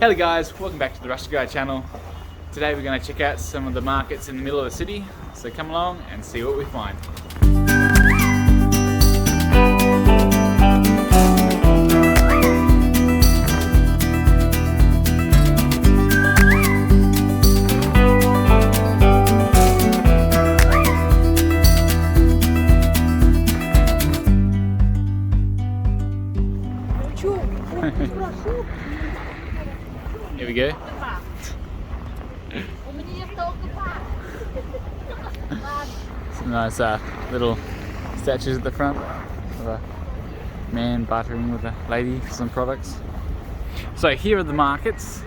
Hello guys, welcome back to the Russia Guy channel. Today we're going to check out some of the markets in the middle of the city, so come along and see what we find. Here we go. Some nice little statues at the front of a man bartering with a lady for some products. So here are the markets.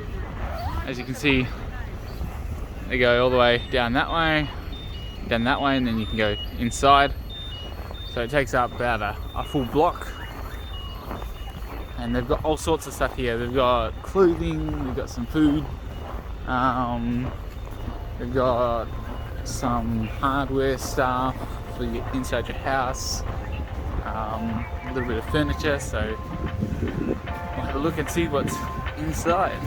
As you can see, they go all the way down that way, and then you can go inside. So it takes up about a full block. And they've got all sorts of stuff here. They've got clothing, they've got some food, they've got some hardware stuff for inside your house, a little bit of furniture, so we'll have a look and see what's inside.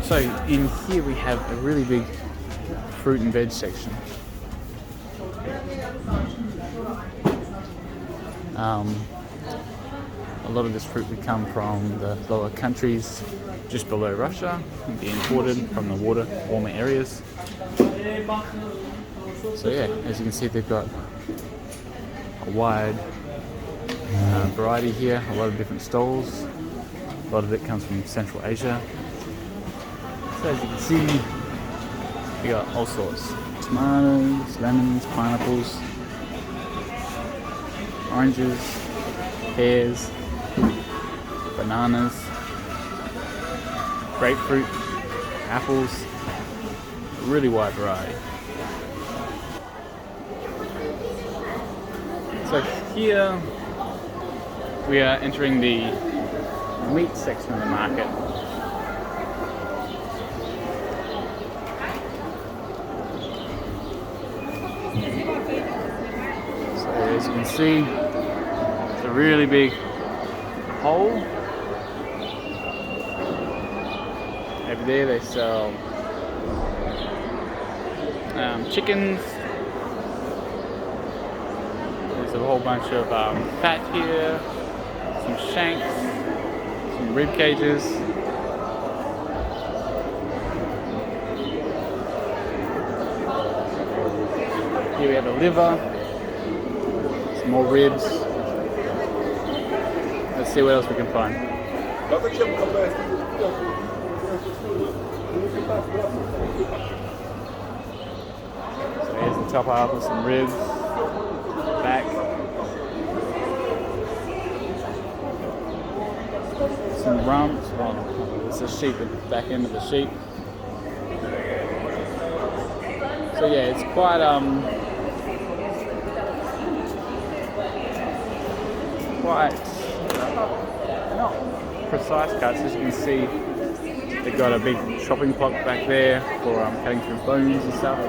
So in here we have a really big fruit and veg section. A lot of this fruit would come from the lower countries just below Russia and be imported from the warmer areas. So yeah, as you can see, they've got a wide variety here, a lot of different stalls. A lot of it comes from Central Asia. So as you can see, we got all sorts. Tomatoes, lemons, pineapples, oranges, pears, bananas, grapefruit, apples, a really wide variety. So here we are entering the meat section of the market. As you can see, it's a really big hole. Over there they sell chickens. There's a whole bunch of fat here, some shanks, some rib cages. Here we have a liver. More ribs. Let's see what else we can find. So here's the top half with some ribs, back, some rumps. Oh, it's a sheep at the back end of the sheep. So yeah, it's quite not precise cuts. As you can see, they've got a big chopping block back there for cutting through bones and stuff.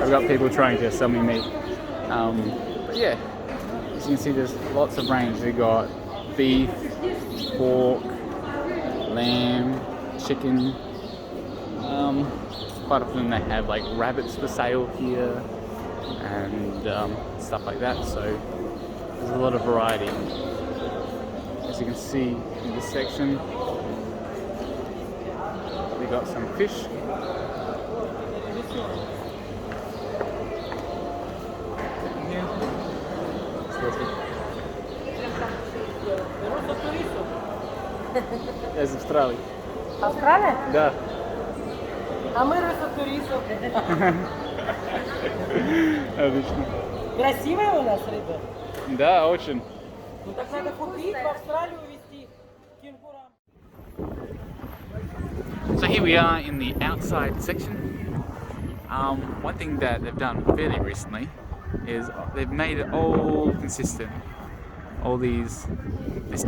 I've got people trying to sell me meat, but yeah, as you can see, there's lots of range. They've got beef, pork, lamb, chicken. Quite often they have like rabbits for sale here and stuff like that, so there's a lot of variety. As you can see in this section, we got some fish. Из Австралии. Австралия? Да. А мы рысотуристов. Отлично. Красивая у нас рыба? Да, очень. Ну так надо купить, в Австралию увезти кенгурам. So here we are in the outside section. One thing that they've done fairly recently is they've made it all consistent. All this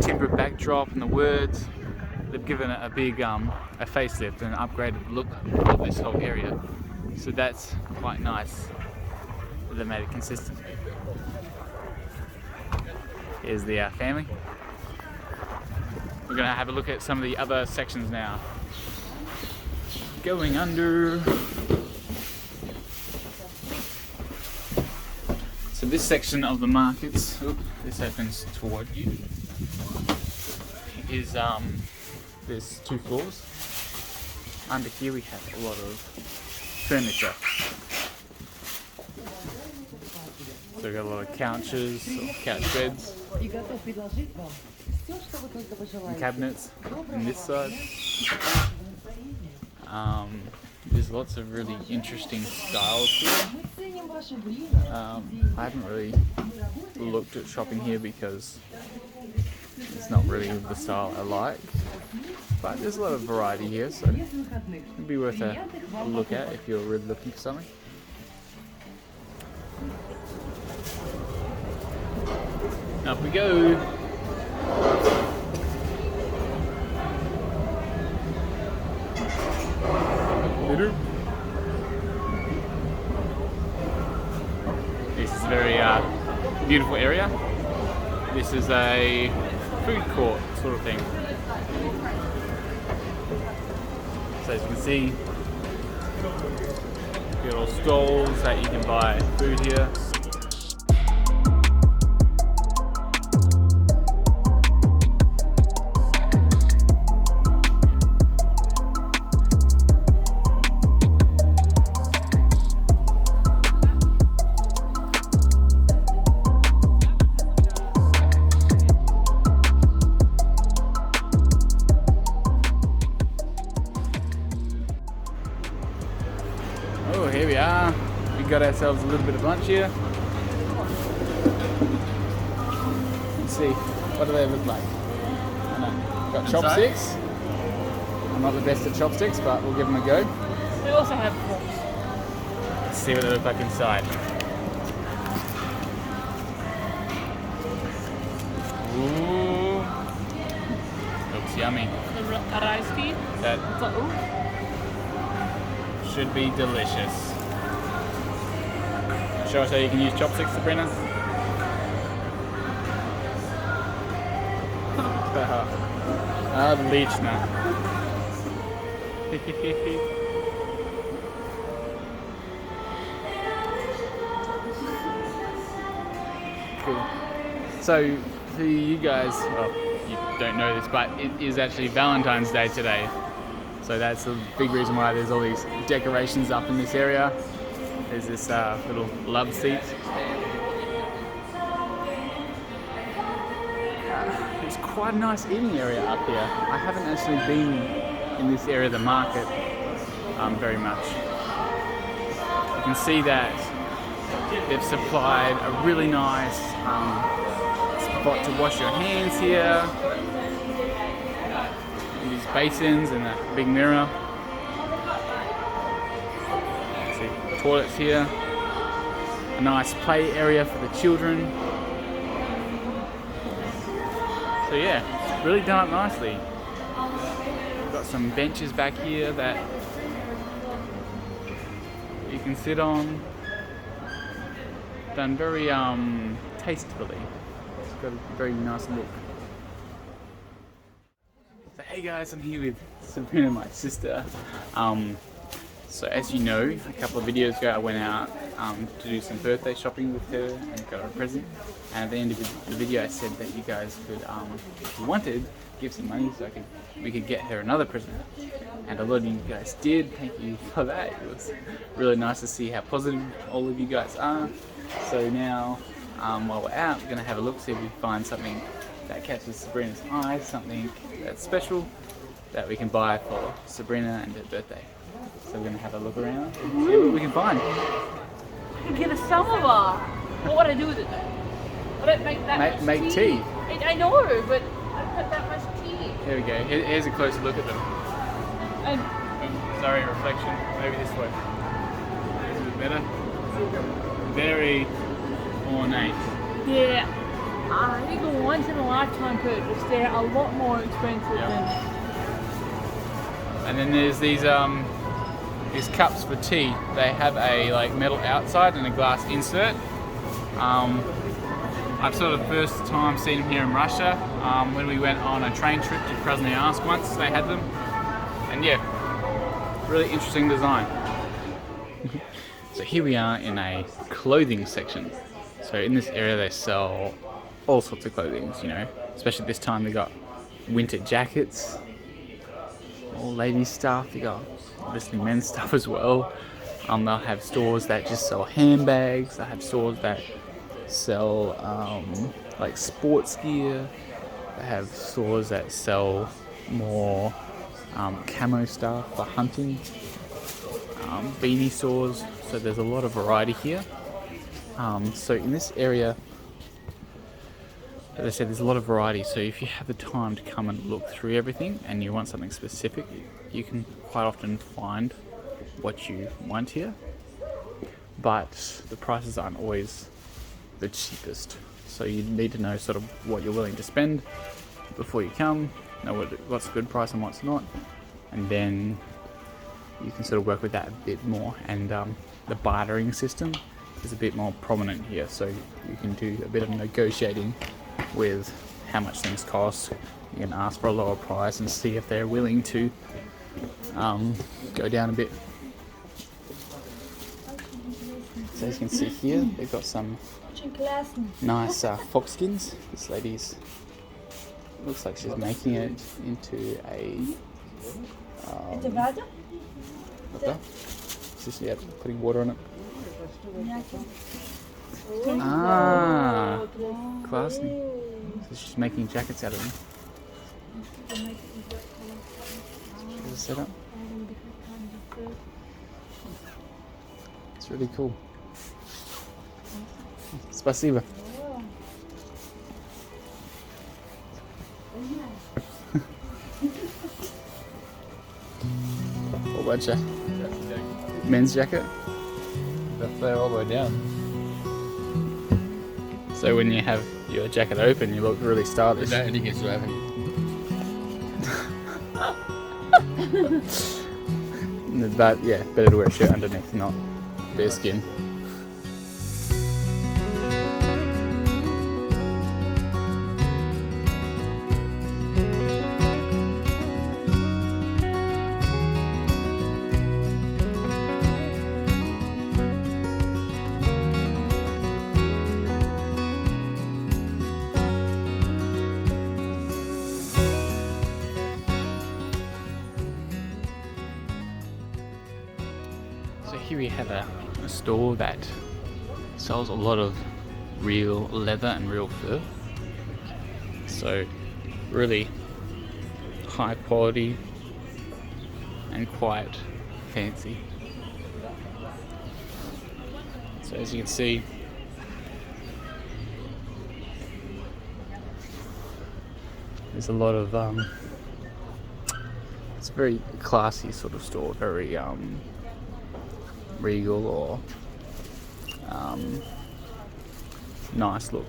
timber backdrop and the words, they've given it a big a facelift and an upgraded look of this whole area. So that's quite nice that they made it consistent. Here's the family. We're gonna have a look at some of the other sections now. Going under. So this section of the markets, this opens toward you, is there's 2 floors. Under here we have a lot of furniture. So we've got a lot of couches, or couch beds, and cabinets on this side. There's lots of really interesting styles here. I haven't really looked at shopping here because it's not really the style I like. But there's a lot of variety here, so it'd be worth a look at if you're really looking for something. Up we go! This is a very beautiful area. This is a food court sort of thing. So as you can see, little stalls that you can buy food here. Oh, here we are. We got ourselves a little bit of lunch here. Let's see, what do they look like? I know. Got chopsticks. I'm not the best at chopsticks, but we'll give them a go. They also have forks. Let's see what they look like inside. Ooh, looks yummy. The rice tea. That should be delicious. Show us how you can use chopsticks, Sabrina. Отлично. Cool. So, for you guys, well, you don't know this, but it is actually Valentine's Day today. So that's the big reason why there's all these decorations up in this area. There's this little love seat. It's quite a nice eating area up here. I haven't actually been in this area of the market very much. You can see that they've supplied a really nice spot to wash your hands here. These basins and a big mirror. See, toilets here. A nice play area for the children. So yeah, it's really done up nicely. We've got some benches back here that you can sit on. Done very tastefully. It's got a very nice look. So hey guys, I'm here with Sabrina, my sister. So as you know, a couple of videos ago I went out to do some birthday shopping with her and got her a present. And at the end of the video I said that you guys could, if you wanted, give some money so we could get her another present. And a lot of you guys did, thank you for that. It was really nice to see how positive all of you guys are. So now, while we're out, we're going to have a look, see if we find something that catches Sabrina's eye, something that's special that we can buy for Sabrina and her birthday. So we're going to have a look around and see what we can find. I can get a samovar. What would I do with it though? I don't make that much Make tea. I know, but I don't put that much tea. Here we go. Here's a closer look at them. Sorry, reflection. Maybe this way. Is it better? Very ornate. Yeah. I think a once in a lifetime purchase. They're a lot more expensive than. And then there's these cups for tea. They have a like metal outside and a glass insert. I've sort of first time seen them here in Russia. When we went on a train trip to Krasnoyarsk once, they had them. And yeah, really interesting design. So here we are in a clothing section. So in this area they sell all sorts of clothing, you know, especially this time they got winter jackets, all ladies stuff, they got obviously men's stuff as well. They'll have stores that just sell handbags, they have stores that sell like sports gear, they have stores that sell more camo stuff for hunting, beanie stores, so there's a lot of variety here. So in this area, as I said, there's a lot of variety, so if you have the time to come and look through everything and you want something specific, you can quite often find what you want here, but the prices aren't always the cheapest, so you need to know sort of what you're willing to spend before you come, know what's a good price and what's not, and then you can sort of work with that a bit more. And the bartering system is a bit more prominent here, so you can do a bit of negotiating with how much things cost. You can ask for a lower price and see if they're willing to go down a bit. So as you can see here, they've got some nice fox skins. This lady's looks like she's making it into a okay. Just putting water on it. Classy. So she's making jackets out of them. There's a setup. It's really cool. Спасибо. Whole bunch of men's jacket. That's there all the way down. So when you have your jacket open, you look really stylish. I think it's driving. But yeah, better to wear a shirt underneath, not bare skin. Here we have a store that sells a lot of real leather and real fur. So really high quality and quite fancy. So as you can see, there's a lot of it's a very classy sort of store, very regal or nice look.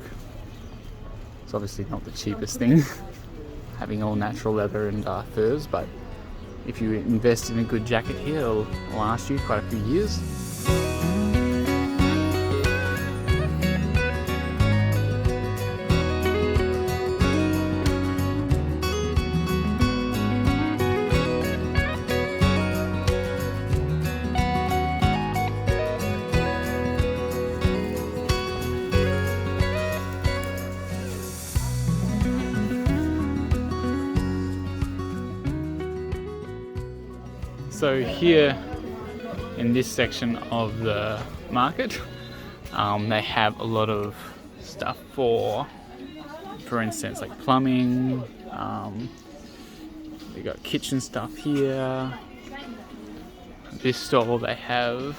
It's obviously not the cheapest thing having all natural leather and furs, but if you invest in a good jacket here, it'll last you quite a few years. So here in this section of the market, they have a lot of stuff for instance, like plumbing. They got kitchen stuff here. This stall they have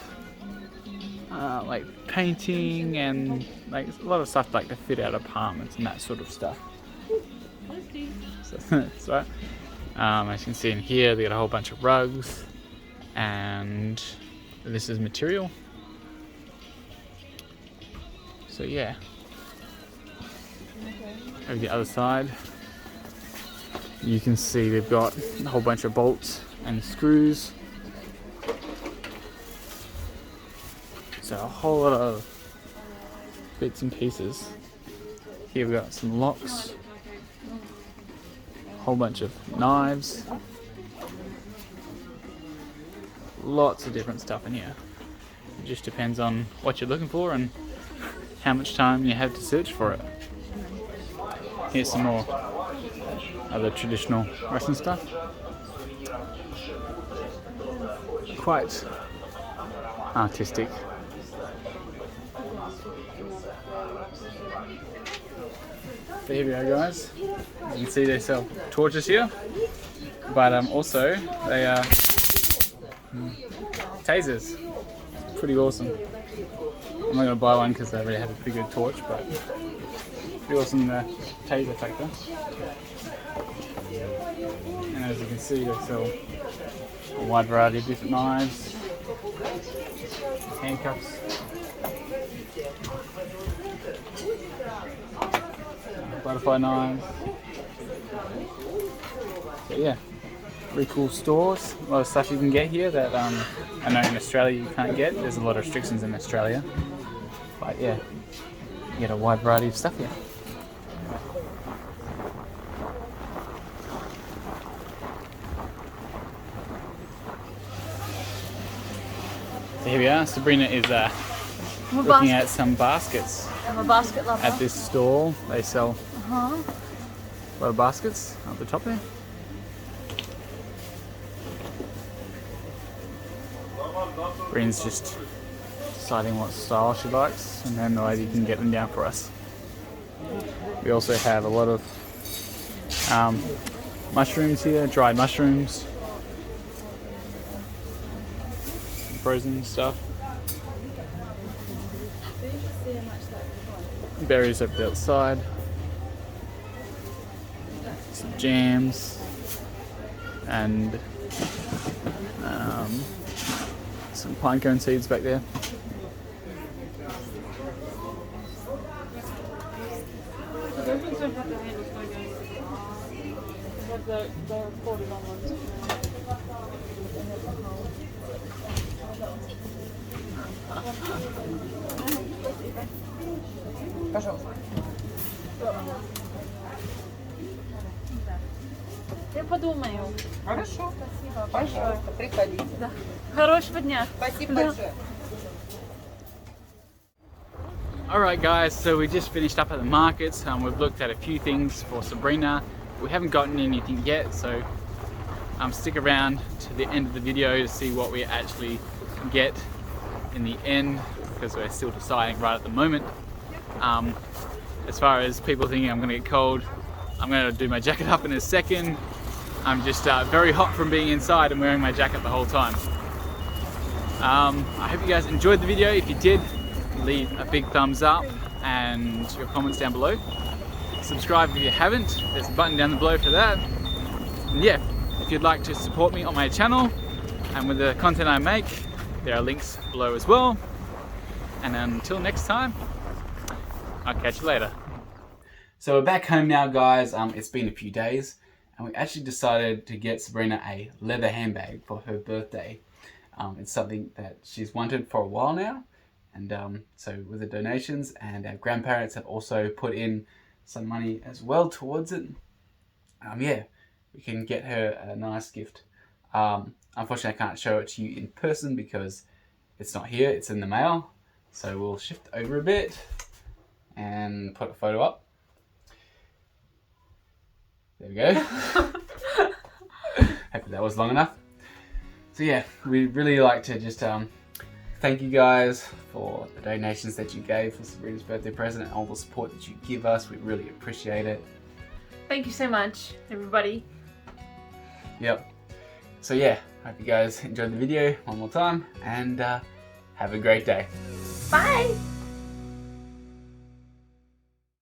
like painting and like a lot of stuff like to fit out apartments and that sort of stuff. So that's right. As you can see in here, they got a whole bunch of rugs, and this is material. So yeah, over the other side you can see they've got a whole bunch of bolts and screws. So a whole lot of bits and pieces. Here we've got some locks, a whole bunch of knives, lots of different stuff in here. It just depends on what you're looking for and how much time you have to search for it. Here's some more other traditional Russian stuff. Quite artistic. So here we go, guys. You can see they sell torches here, but also they are tasers. Pretty awesome. I'm not going to buy one because they already have a pretty good torch, but pretty awesome taser factor. And as you can see, they sell a wide variety of different knives, handcuffs, butterfly knives. So yeah, pretty cool stores. A lot of stuff you can get here that I know in Australia you can't get. There's a lot of restrictions in Australia, but yeah, you get a wide variety of stuff here. So here we are. Sabrina is looking at some baskets. I'm a basket lover. At this stall, they sell a lot of baskets up the top there. Bryn's just deciding what style she likes, and then the lady can get them down for us. We also have a lot of mushrooms here, dried mushrooms, frozen stuff. Berries over the outside, some jams, and some pinecone seeds back there. Я подумаю. Хорошо. Пожалуйста, приходите. Да. Хорошего дня. Спасибо большое. Alright guys, so we just finished up at the markets. We've looked at a few things for Sabrina. We haven't gotten anything yet, so stick around to the end of the video to see what we actually get in the end, because we're still deciding right at the moment. As far as people thinking I'm going to get cold, I'm going to do my jacket up in a second. I'm just very hot from being inside and wearing my jacket the whole time. I hope you guys enjoyed the video. If you did, leave a big thumbs up and your comments down below. Subscribe if you haven't, there's a button down below for that. And yeah, if you'd like to support me on my channel and with the content I make, there are links below as well. And until next time, I'll catch you later. So we're back home now, guys. It's been a few days and we actually decided to get Sabrina a leather handbag for her birthday. It's something that she's wanted for a while now. And so with the donations, and our grandparents have also put in some money as well towards it. Yeah, we can get her a nice gift. Unfortunately, I can't show it to you in person because it's not here, it's in the mail. So we'll shift over a bit and put a photo up. There we go. Hopefully that was long enough. So yeah, we'd really like to just thank you guys for the donations that you gave for Sabrina's birthday present and all the support that you give us. We really appreciate it. Thank you so much, everybody. Yep. So yeah, hope you guys enjoyed the video one more time and have a great day. Bye!